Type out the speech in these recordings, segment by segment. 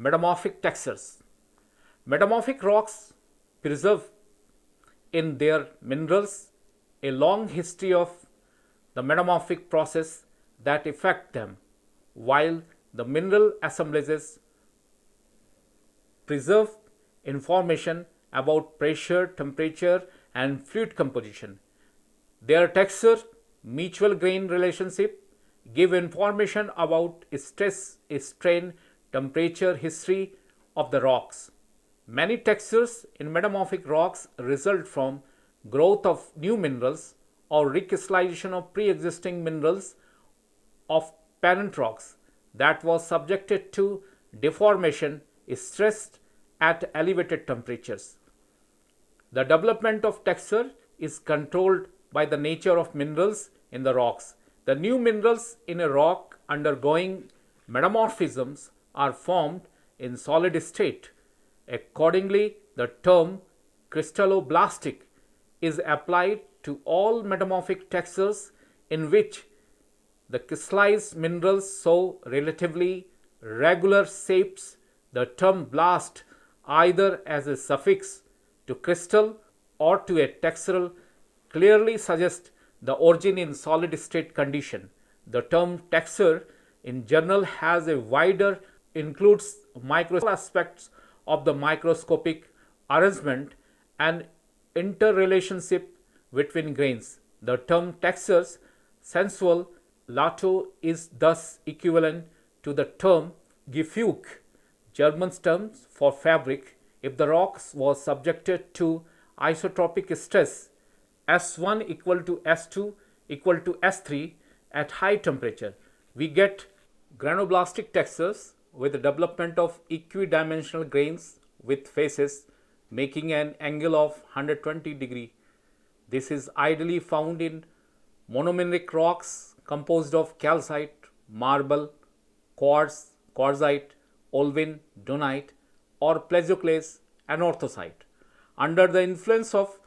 Metamorphic textures. Metamorphic rocks preserve in their minerals a long history of the metamorphic process that affect them, while the mineral assemblages preserve information about pressure, temperature, and fluid composition. Their texture, mutual grain relationship give information about stress, strain, temperature history of the rocks. Many textures in metamorphic rocks result from growth of new minerals or recrystallization of pre-existing minerals of parent rocks that was subjected to deformation stressed at elevated temperatures. The development of texture is controlled by the nature of minerals in the rocks. The new minerals in a rock undergoing metamorphisms are formed in solid state. Accordingly, the term crystalloblastic is applied to all metamorphic textures in which the crystallized minerals show relatively regular shapes. The term blast, either as a suffix to crystal or to a textural, clearly suggests the origin in solid state condition. The term texture in general has a wider includes micro aspects of the microscopic arrangement and interrelationship between grains. The term textures sensual lato is thus equivalent to the term Gefüge, German term for fabric, if the rocks was subjected to isotropic stress S1 equal to S2 equal to S3 at high temperature. We get granoblastic textures with the development of equidimensional grains with faces making an angle of 120 degree. This is ideally found in monomineral rocks composed of calcite, marble, quartz, quartzite, olivine, dunite, or plesioclase anorthosite. Under the influence of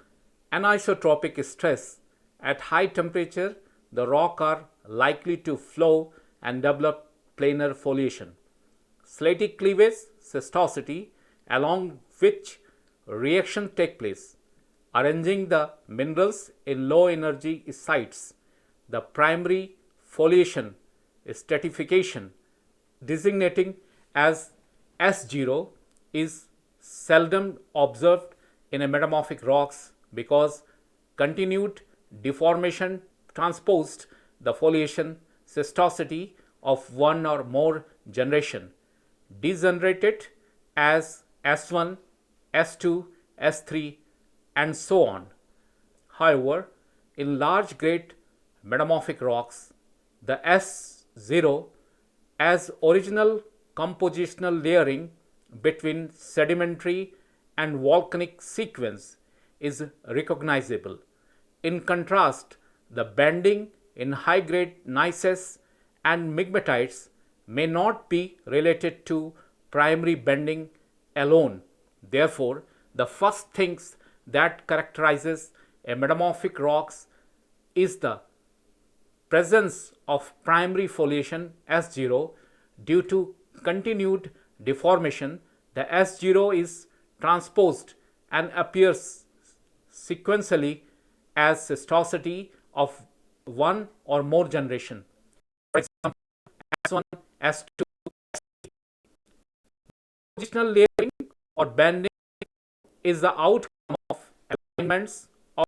anisotropic stress at high temperature, the rock are likely to flow and develop planar foliation. Slatic cleavage, cystosity, along which reaction take place, arranging the minerals in low energy sites. The primary foliation stratification, designating as S0, is seldom observed in a metamorphic rocks because continued deformation transposed the foliation cystosity of one or more generation, degenerated as S1, S2, S3, and so on. However, in large grade metamorphic rocks, the S0 as original compositional layering between sedimentary and volcanic sequence is recognizable. In contrast, the bending in high grade gneisses and migmatites may not be related to primary bending alone. Therefore, the first things that characterizes a metamorphic rocks is the presence of primary foliation S0 due to continued deformation. The S0 is transposed and appears sequentially as cystosity of one or more generation. For example, S1, S2, S3. Positional layering or bending is the outcome of alignments of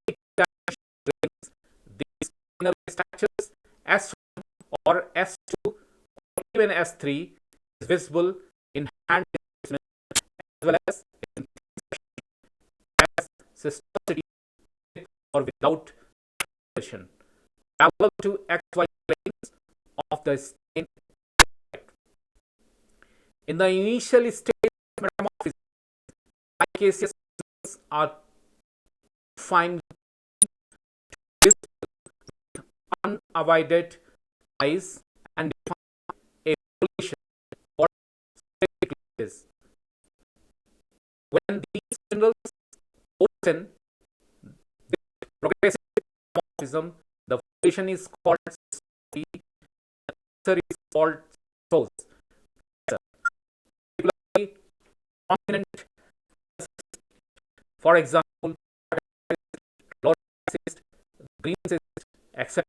grains. These final structures S1 or S2 or even S3 is visible in hand as well as in as cystosity or without position. Parallel to XY planes of the stain. In the initial stage of metamorphism, micaceous are fine with unavoided eyes and define a foliation or stasis. When these minerals open with progressive metamorphism, the foliation is called cystosity, the texture is called shows. prominent, for example, lower cyst, green cyst, etc.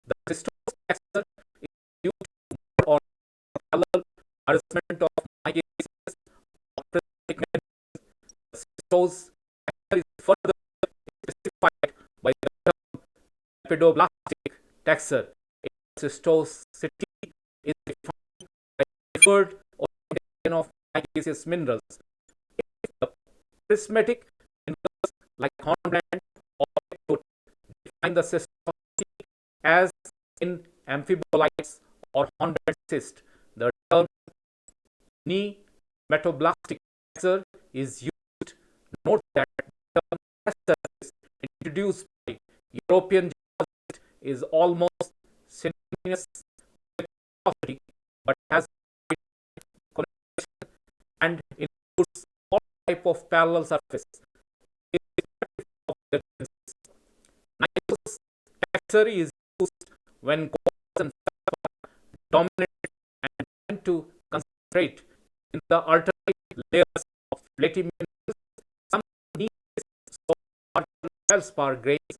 The cystose texture is due to more or parallel arrangement of mycases or pigment. The cystose texture is further specified by the term lepidoblastic texture. Cystosity is defined by deferred orientation of mycaseous minerals. If the prismatic minerals like hornblende or electrode define the cystosity as in amphibolites or hornblende cyst, the term metablastic texture is used. Note that the term texture is introduced by European geologists is almost synonymous with porosity, but has connection and includes all type of parallel surface. Nitrous texture is used when quartz and feldspar dominate and tend to concentrate in the alternate layers of flaky minerals. Some niche so feldspar grains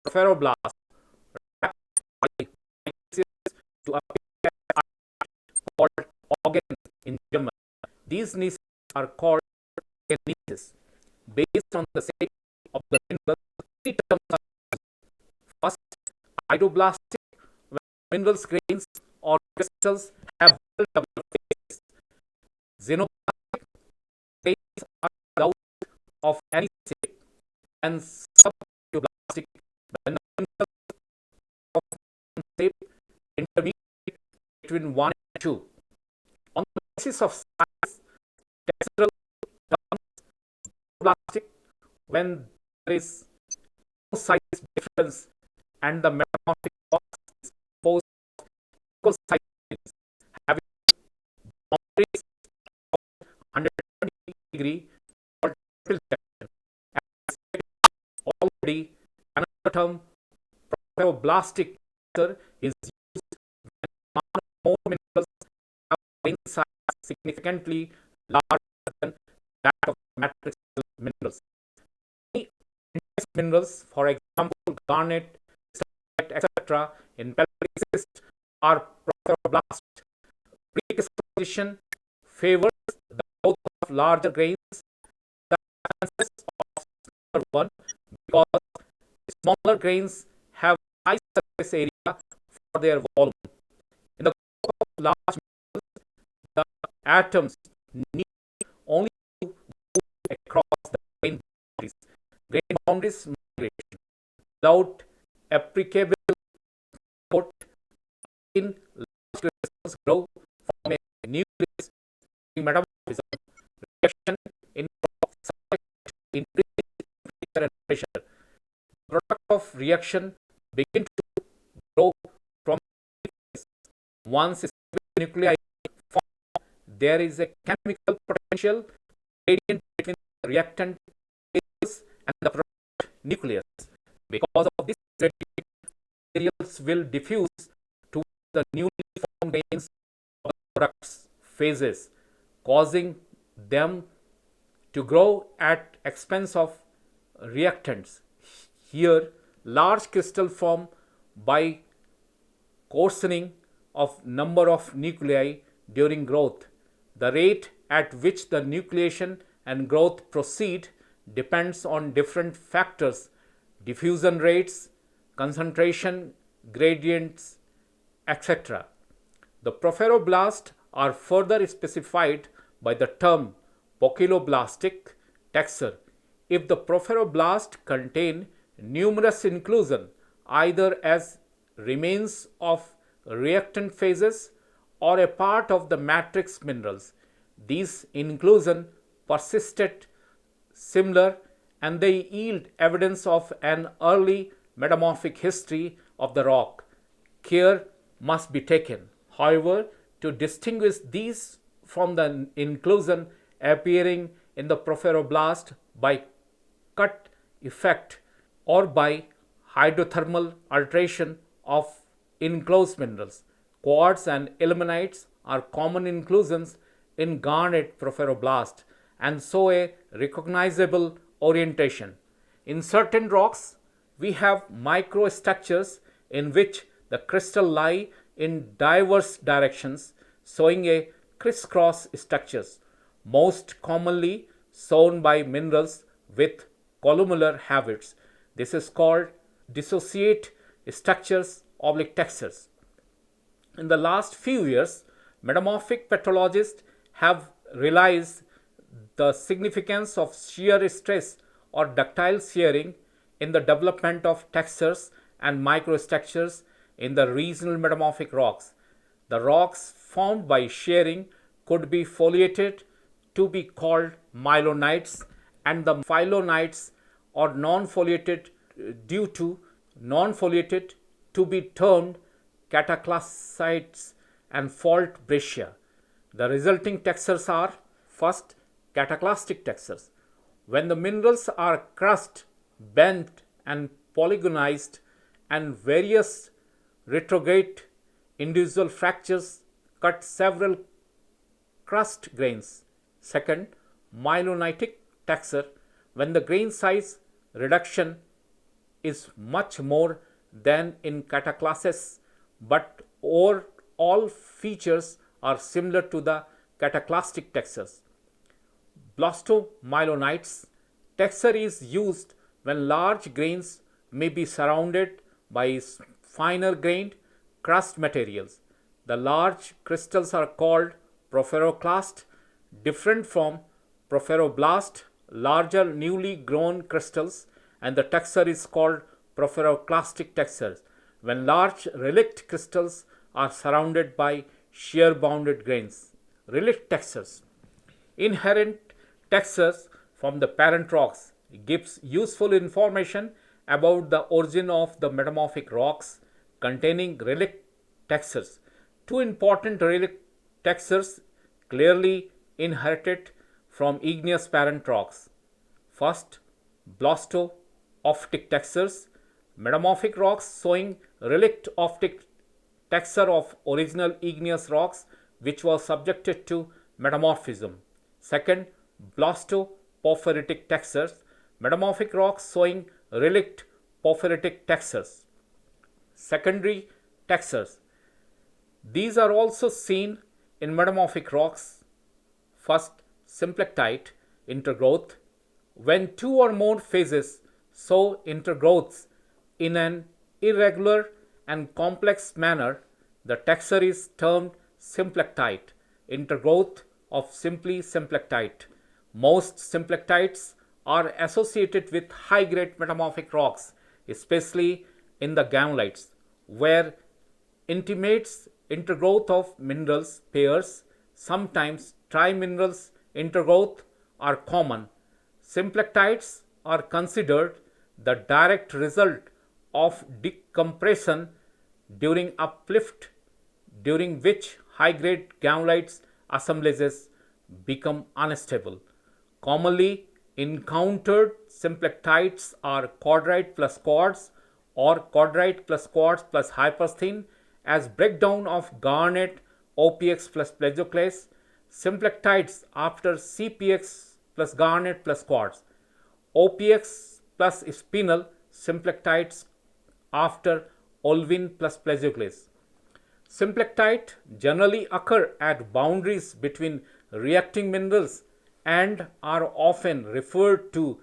or ferroblast to appear called organ in German. These niches are called niches based on the shape of the mineral. Three terms are used. First, hydroblastic, when minerals grains or crystals have double faces. Xenoblastic grains are without of any shape, and subhydroblastic when the minerals of one shape intermediate between 1 and 2. On the basis of size, textural terms, plastic when there is no size difference and the metamorphic process is composed of equal sizes having boundaries of 120 degree or triple section. As already, another term, profiloblastic texture, is used when more minerals have grain size significantly larger than that of matrix minerals. Many index minerals, for example, garnet, etc., in pelvic cyst are profiloblasts. Precrystallization favors the growth of larger grains the absence of smaller one because smaller grains have high surface area for their volume. In the growth of large minerals, the atoms need only to move across the grain boundaries. Grain boundaries migration without applicable support in large crystals grow from a nucleus metamorphism reaction in increasing temperature and pressure. The product of reaction begin to grow from nucleus. Once nuclei form, there is a chemical potential gradient between the reactant and the product nucleus. Because of this gradient, materials will diffuse to the newly formed grains of the product's phases, causing them to grow at expense of reactants. Here, large crystal form by coarsening of number of nuclei during growth. The rate at which the nucleation and growth proceed depends on different factors: diffusion rates, concentration gradients, etc. The proferoblasts are further specified by the term poikiloblastic texture. If the proferoblasts contain numerous inclusion, either as remains of reactant phases or a part of the matrix minerals, these inclusion persisted similar and they yield evidence of an early metamorphic history of the rock. Care must be taken, however, to distinguish these from the inclusion appearing in the proferoblast by cut effect or by hydrothermal alteration of enclosed minerals. Quartz and ilmenites are common inclusions in garnet proferoblast, and show a recognizable orientation. In certain rocks, we have microstructures in which the crystal lie in diverse directions, showing a crisscross structures, most commonly shown by minerals with columnar habits. This is called dissociate structures oblique textures. In the last few years, metamorphic petrologists have realized the significance of shear stress or ductile shearing in the development of textures and microstructures in the regional metamorphic rocks. The rocks formed by shearing could be foliated to be called myelonites, and the phyllonites or non-foliated due to non-foliated to be termed cataclassites and fault breccia. The resulting textures are: first, cataclastic textures. When the minerals are crushed, bent, and polygonized, and various retrograde individual fractures cut several crust grains. Second, myelonitic texture. When the grain size reduction is much more than in cataclasis, but all features are similar to the cataclastic textures. Blastomyelonites texture is used when large grains may be surrounded by finer grained crust materials. The large crystals are called porphyroclast, different from porphyroblast, larger newly grown crystals, and the texture is called porphyroclastic textures when large relict crystals are surrounded by shear bounded grains. Relict textures. Inherent textures from the parent rocks gives useful information about the origin of the metamorphic rocks containing relict textures. Two important relict textures clearly inherited from igneous parent rocks. First, blasto-optic textures, metamorphic rocks showing relict optic texture of original igneous rocks which was subjected to metamorphism. Second, blasto-porphyritic textures, metamorphic rocks showing relict porphyritic textures. Secondary textures. These are also seen in metamorphic rocks. First, symplectite intergrowth. When two or more phases show intergrowths in an irregular and complex manner, the texture is termed symplectite intergrowth of simply symplectite. Most symplectites are associated with high-grade metamorphic rocks, especially in the gamma-lites, where intimates intergrowth of minerals pairs, sometimes triminerals intergrowth, are common. Symplectites are considered the direct result of decompression during uplift, during which high-grade gamma-lites assemblages become unstable. Commonly encountered symplectites are cordite plus quartz or cordite plus quartz plus hypersthene as breakdown of garnet OPX plus plagioclase, symplectites after CPX plus garnet plus quartz, OPX plus spinel symplectites after olivine plus plagioclase. Symplectite generally occur at boundaries between reacting minerals and are often referred to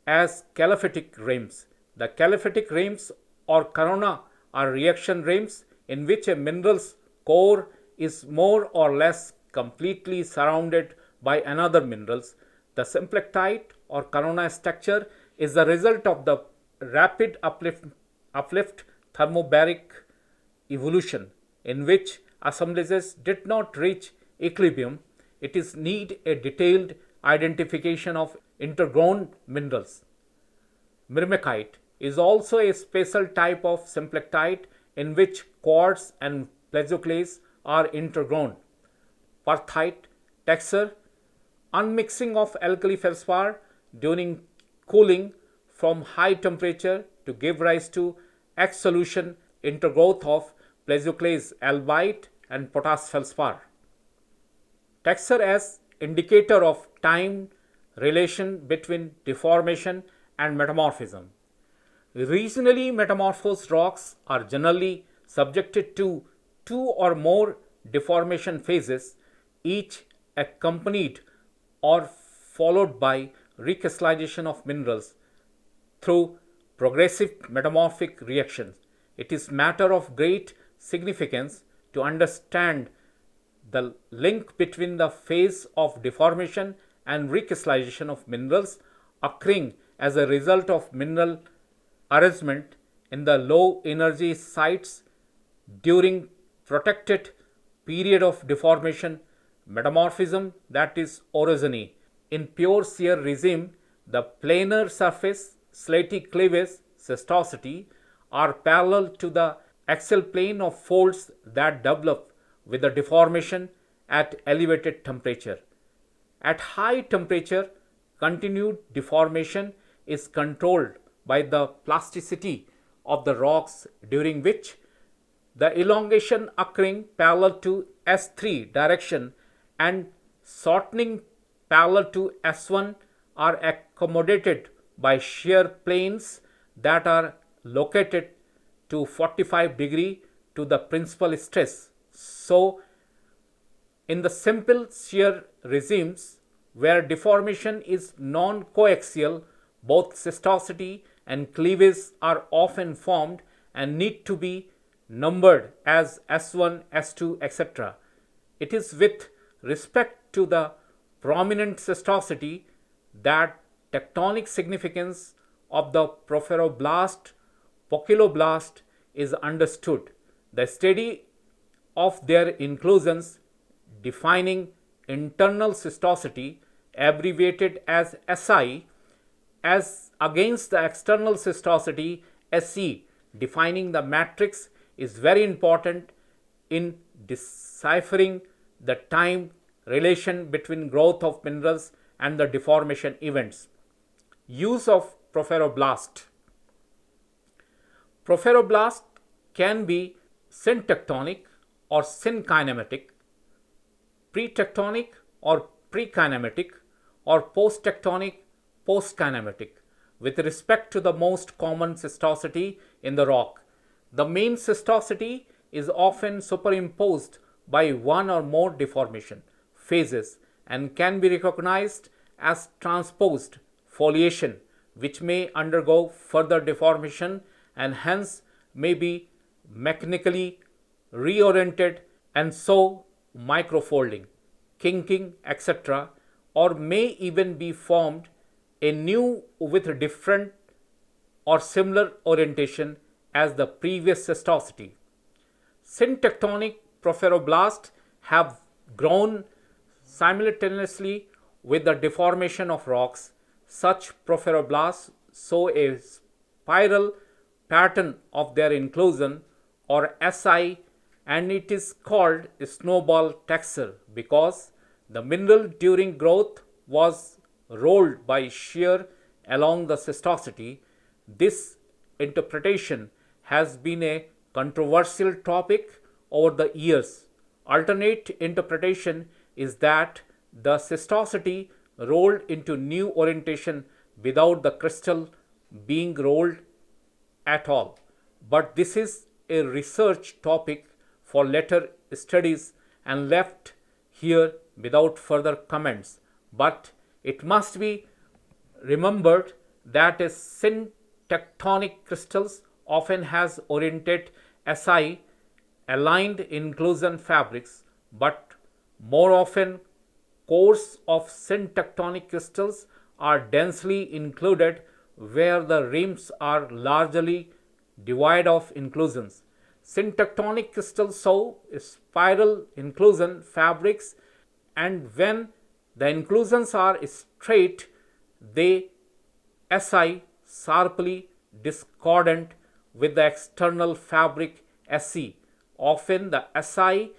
as caliphatic rims. The caliphatic rims or corona are reaction rims in which a mineral's core is more or less completely surrounded by another minerals. The symplectite or corona structure is the result of the rapid uplift thermobaric evolution in which assemblages did not reach equilibrium. It is need a detailed identification of intergrown minerals. Myrmekite is also a special type of symplectite in which quartz and plagioclase are intergrown. Perthite texture, unmixing of alkali feldspar during cooling from high temperature to give rise to X-solution intergrowth of plagioclase albite and potash feldspar. Texture as indicator of time relation between deformation and metamorphism. Regionally metamorphosed rocks are generally subjected to two or more deformation phases, each accompanied or followed by recrystallization of minerals through progressive metamorphic reactions. It is matter of great significance to understand the link between the phase of deformation and recrystallization of minerals occurring as a result of mineral arrangement in the low energy sites during protected period of deformation metamorphism, that is orogeny. In pure shear regime, the planar surface slaty cleavage cystosity are parallel to the axial plane of folds that develop with the deformation at elevated temperature. At high temperature, continued deformation is controlled by the plasticity of the rocks, during which the elongation occurring parallel to S3 direction and shortening parallel to S1 are accommodated by shear planes that are located to 45 degree to the principal stress. So, in the simple shear regimes where deformation is non-coaxial, both cystosity and cleavage are often formed and need to be numbered as S1, S2, etc. It is with respect to the prominent cystosity that tectonic significance of the porphyroblast, poikiloblast is understood. The study of their inclusions defining internal cystosity, abbreviated as SI, as against the external cystosity SE, defining the matrix, is very important in deciphering the time relation between growth of minerals and the deformation events. Use of porphyroblast. Porphyroblast can be syntectonic or synkinematic, pretectonic or prekinematic, or posttectonic, postkinematic, with respect to the most common cystosity in the rock. The main cystosity is often superimposed by one or more deformation phases and can be recognized as transposed foliation, which may undergo further deformation and hence may be mechanically reoriented and so microfolding, kinking, etc., or may even be formed a new with different or similar orientation as the previous cystosity. Syntectonic porphyroblasts have grown simultaneously with the deformation of rocks. Such porphyroblasts show a spiral pattern of their inclusion or SI, and it is called snowball texture because the mineral during growth was rolled by shear along the cystosity. This interpretation has been a controversial topic over the years. Alternate interpretation is that the cystosity rolled into new orientation without the crystal being rolled at all. But this is a research topic for later studies and left here without further comments. But it must be remembered that a syntectonic crystals often has oriented SI aligned inclusion fabrics, but more often cores of syntectonic crystals are densely included where the rims are largely devoid of inclusions. Syntectonic crystals show spiral inclusion fabrics, and when the inclusions are straight, they SI sharply discordant with the external fabric SE. Often the SI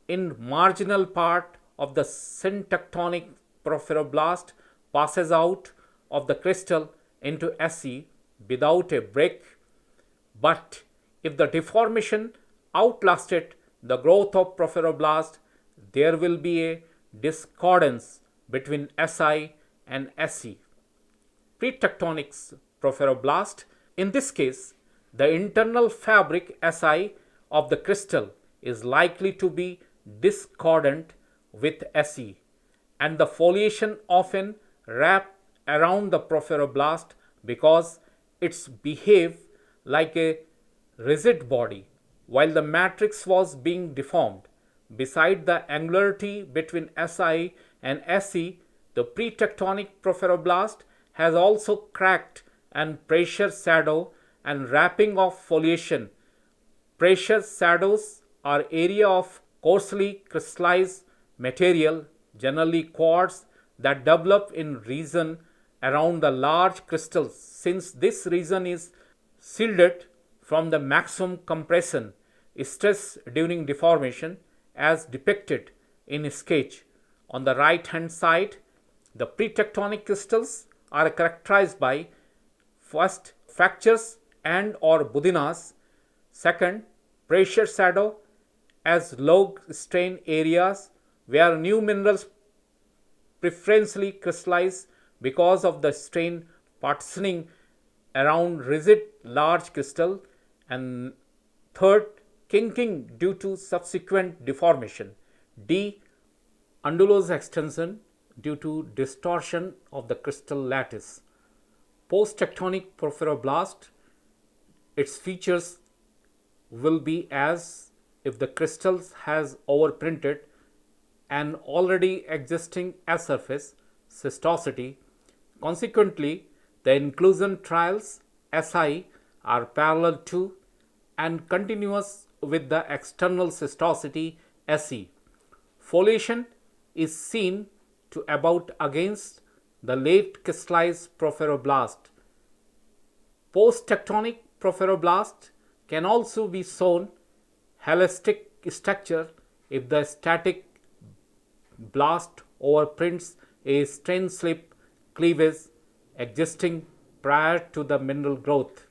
in marginal part of the syntectonic porphyroblast passes out of the crystal into SE without a break. But if the deformation outlasted the growth of porphyroblast, there will be a discordance between Si and Se. Pretectonic porphyroblast. In this case, the internal fabric Si of the crystal is likely to be discordant with Se, and the foliation often wrap around the porphyroblast because it's behave like a rigid body while the matrix was being deformed. Beside the angularity between Si and Se, the pretectonic porphyroblast has also cracked and pressure shadow and wrapping of foliation. Pressure shadows are area of coarsely crystallized material, generally quartz, that develop in region around the large crystals. Since this region is shielded from the maximum compression stress during deformation, as depicted in sketch on the right hand side, the pretectonic crystals are characterized by first fractures and or budinas, second pressure shadow as log strain areas where new minerals preferentially crystallize because of the strain partitioning around rigid large crystal, and third kinking due to subsequent deformation. D. Undulose extension due to distortion of the crystal lattice. Post-tectonic porphyroblast, its features will be as if the crystals has overprinted an already existing S surface, cystosity. Consequently, the inclusion trials Si are parallel to and continuous with the external cystosity Se. Foliation is seen to about against the late crystallized porphyroblast. Post-tectonic porphyroblast can also be shown holistic structure if the static blast overprints a strain slip cleavage existing prior to the mineral growth.